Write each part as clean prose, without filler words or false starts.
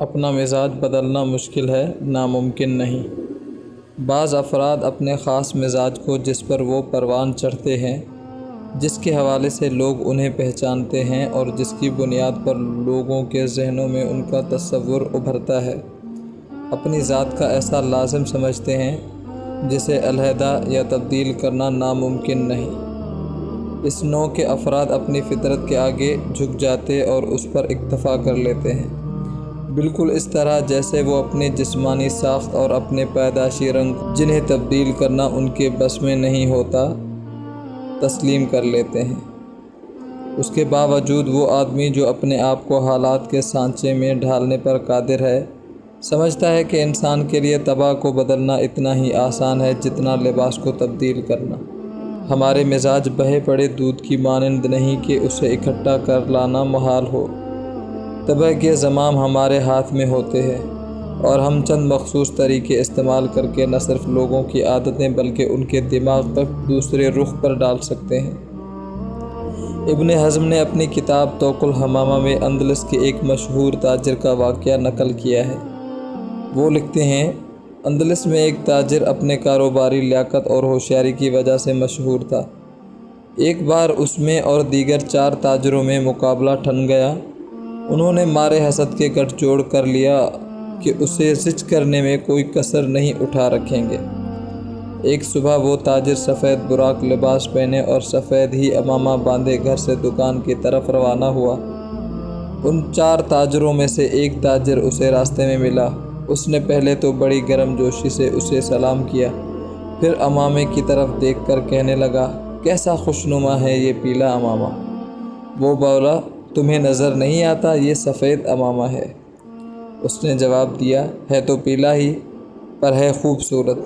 اپنا مزاج بدلنا مشکل ہے، ناممکن نہیں۔ بعض افراد اپنے خاص مزاج کو، جس پر وہ پروان چڑھتے ہیں، جس کے حوالے سے لوگ انہیں پہچانتے ہیں اور جس کی بنیاد پر لوگوں کے ذہنوں میں ان کا تصور ابھرتا ہے، اپنی ذات کا ایسا لازم سمجھتے ہیں جسے علیحدہ یا تبدیل کرنا ناممکن نہیں۔ اس نوع کے افراد اپنی فطرت کے آگے جھک جاتے اور اس پر اکتفا کر لیتے ہیں، بالکل اس طرح جیسے وہ اپنی جسمانی ساخت اور اپنے پیدائشی رنگ، جنہیں تبدیل کرنا ان کے بس میں نہیں ہوتا، تسلیم کر لیتے ہیں۔ اس کے باوجود وہ آدمی جو اپنے آپ کو حالات کے سانچے میں ڈھالنے پر قادر ہے، سمجھتا ہے کہ انسان کے لیے طبع کو بدلنا اتنا ہی آسان ہے جتنا لباس کو تبدیل کرنا۔ ہمارے مزاج بہے پڑے دودھ کی مانند نہیں کہ اسے اکٹھا کر لانا محال ہو۔ طبع کے زمام ہمارے ہاتھ میں ہوتے ہیں اور ہم چند مخصوص طریقے استعمال کر کے نہ صرف لوگوں کی عادتیں بلکہ ان کے دماغ تک دوسرے رخ پر ڈال سکتے ہیں۔ ابن حزم نے اپنی کتاب طوق الحمامہ میں اندلس کے ایک مشہور تاجر کا واقعہ نقل کیا ہے۔ وہ لکھتے ہیں، اندلس میں ایک تاجر اپنے کاروباری لیاقت اور ہوشیاری کی وجہ سے مشہور تھا۔ ایک بار اس میں اور دیگر 4 تاجروں میں مقابلہ ٹھن گیا۔ انہوں نے مارے حسد کے گٹھ جوڑ کر لیا کہ اسے زچ کرنے میں کوئی کسر نہیں اٹھا رکھیں گے۔ ایک صبح وہ تاجر سفید براق لباس پہنے اور سفید ہی عمامہ باندھے گھر سے دکان کی طرف روانہ ہوا۔ ان 4 تاجروں میں سے ایک تاجر اسے راستے میں ملا۔ اس نے پہلے تو بڑی گرم جوشی سے اسے سلام کیا، پھر عمامے کی طرف دیکھ کر کہنے لگا، کیسا خوشنما ہے یہ پیلا عمامہ۔ وہ بولا، تمہیں نظر نہیں آتا یہ سفید عمامہ ہے؟ اس نے جواب دیا، ہے تو پیلا ہی، پر ہے خوبصورت۔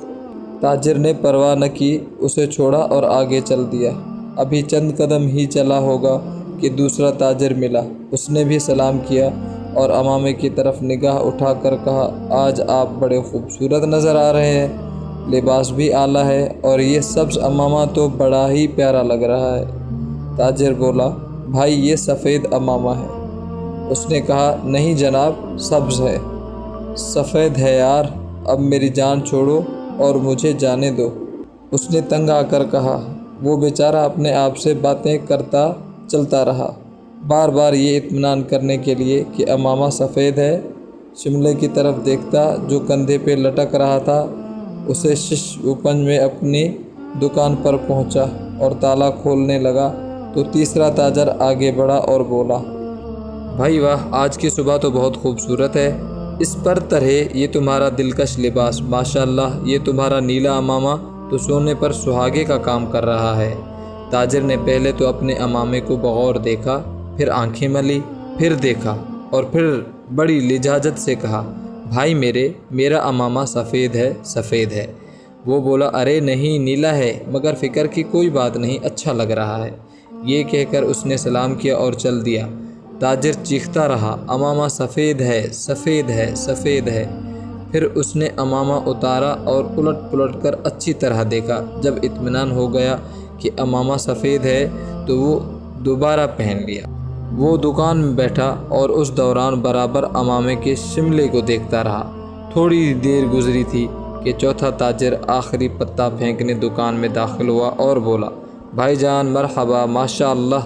تاجر نے پرواہ نہ کی، اسے چھوڑا اور آگے چل دیا۔ ابھی چند قدم ہی چلا ہوگا کہ دوسرا تاجر ملا۔ اس نے بھی سلام کیا اور عمامے کی طرف نگاہ اٹھا کر کہا، آج آپ بڑے خوبصورت نظر آ رہے ہیں، لباس بھی اعلیٰ ہے اور یہ سبز عمامہ تو بڑا ہی پیارا لگ رہا ہے۔ تاجر بولا، بھائی یہ سفید عمامہ ہے۔ اس نے کہا، نہیں جناب، سبز ہے۔ سفید ہے یار، اب میری جان چھوڑو اور مجھے جانے دو۔ اس نے تنگ آ کر کہا۔ وہ بیچارہ اپنے آپ سے باتیں کرتا چلتا رہا، بار بار یہ اطمینان کرنے کے لیے کہ عمامہ سفید ہے۔ شملے کی طرف دیکھتا جو کندھے پہ لٹک رہا تھا۔ اسے شش و پنج میں اپنی دکان پر پہنچا اور تالا کھولنے لگا تو تیسرا تاجر آگے بڑھا اور بولا، بھائی واہ، آج کی صبح تو بہت خوبصورت ہے۔ اس پر طرح یہ تمہارا دلکش لباس، ماشاءاللہ، یہ تمہارا نیلا عمامہ تو سونے پر سہاگے کا کام کر رہا ہے۔ تاجر نے پہلے تو اپنے عمامے کو بغور دیکھا، پھر آنکھیں ملی، پھر دیکھا اور پھر بڑی لجاجت سے کہا، بھائی میرا عمامہ سفید ہے، سفید ہے۔ وہ بولا، ارے نہیں، نیلا ہے، مگر فکر کی کوئی بات نہیں، اچھا لگ رہا ہے۔ یہ کہہ کر اس نے سلام کیا اور چل دیا۔ تاجر چیختا رہا، عمامہ سفید ہے، سفید ہے، سفید ہے۔ پھر اس نے عمامہ اتارا اور الٹ پلٹ کر اچھی طرح دیکھا۔ جب اطمینان ہو گیا کہ عمامہ سفید ہے تو وہ دوبارہ پہن لیا۔ وہ دکان میں بیٹھا اور اس دوران برابر عمامے کے شملے کو دیکھتا رہا۔ تھوڑی دیر گزری تھی کہ چوتھا تاجر آخری پتا پھینکنے دکان میں داخل ہوا اور بولا، بھائی جان مرحبا، ماشاءاللہ،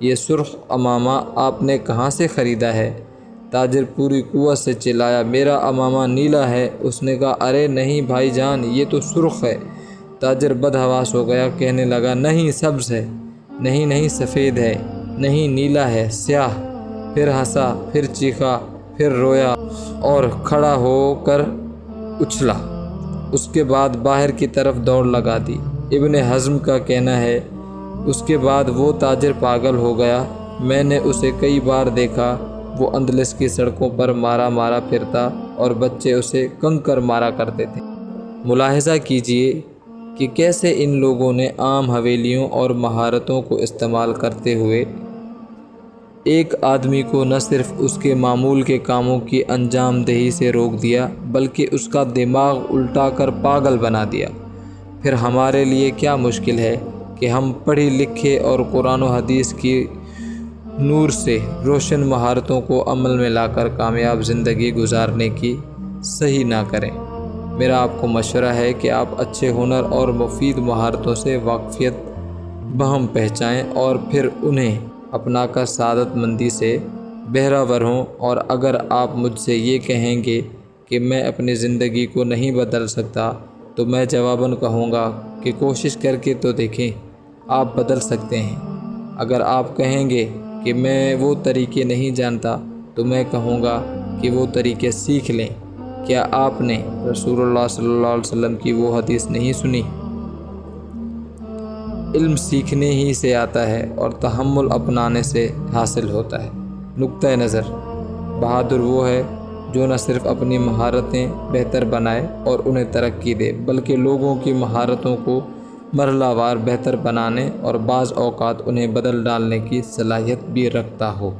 یہ سرخ عمامہ آپ نے کہاں سے خریدا ہے؟ تاجر پوری قوت سے چلایا، میرا عمامہ نیلا ہے۔ اس نے کہا، ارے نہیں بھائی جان، یہ تو سرخ ہے۔ تاجر بدحواس ہو گیا، کہنے لگا، نہیں سبز ہے، نہیں سفید ہے، نہیں نیلا ہے، سیاہ۔ پھر ہنسا، پھر چیخا، پھر رویا اور کھڑا ہو کر اچھلا۔ اس کے بعد باہر کی طرف دوڑ لگا دی۔ ابن حزم کا کہنا ہے، اس کے بعد وہ تاجر پاگل ہو گیا۔ میں نے اسے کئی بار دیکھا، وہ اندلس کی سڑکوں پر مارا پھرتا اور بچے اسے کنکر مارا کرتے تھے۔ ملاحظہ کیجئے کہ کیسے ان لوگوں نے عام حویلیوں اور مہارتوں کو استعمال کرتے ہوئے ایک آدمی کو نہ صرف اس کے معمول کے کاموں کی انجام دہی سے روک دیا بلکہ اس کا دماغ الٹا کر پاگل بنا دیا۔ پھر ہمارے لیے کیا مشکل ہے کہ ہم پڑھی لکھے اور قرآن و حدیث کی نور سے روشن مہارتوں کو عمل میں لا کر کامیاب زندگی گزارنے کی صحیح نہ کریں۔ میرا آپ کو مشورہ ہے کہ آپ اچھے ہنر اور مفید مہارتوں سے واقفیت بہم پہنچائیں اور پھر انہیں اپنا کر سعادت مندی سے بہرہ ہوں۔ اور اگر آپ مجھ سے یہ کہیں گے کہ میں اپنی زندگی کو نہیں بدل سکتا، تو میں جواباً کہوں گا کہ کوشش کر کے تو دیکھیں، آپ بدل سکتے ہیں۔ اگر آپ کہیں گے کہ میں وہ طریقے نہیں جانتا، تو میں کہوں گا کہ وہ طریقے سیکھ لیں۔ کیا آپ نے رسول اللہ صلی اللہ علیہ وسلم کی وہ حدیث نہیں سنی؟ علم سیکھنے ہی سے آتا ہے اور تحمل اپنانے سے حاصل ہوتا ہے۔ نقطۂ نظر: بہادر وہ ہے جو نہ صرف اپنی مہارتیں بہتر بنائے اور انہیں ترقی دے، بلکہ لوگوں کی مہارتوں کو مرحلہ وار بہتر بنانے اور بعض اوقات انہیں بدل ڈالنے کی صلاحیت بھی رکھتا ہو۔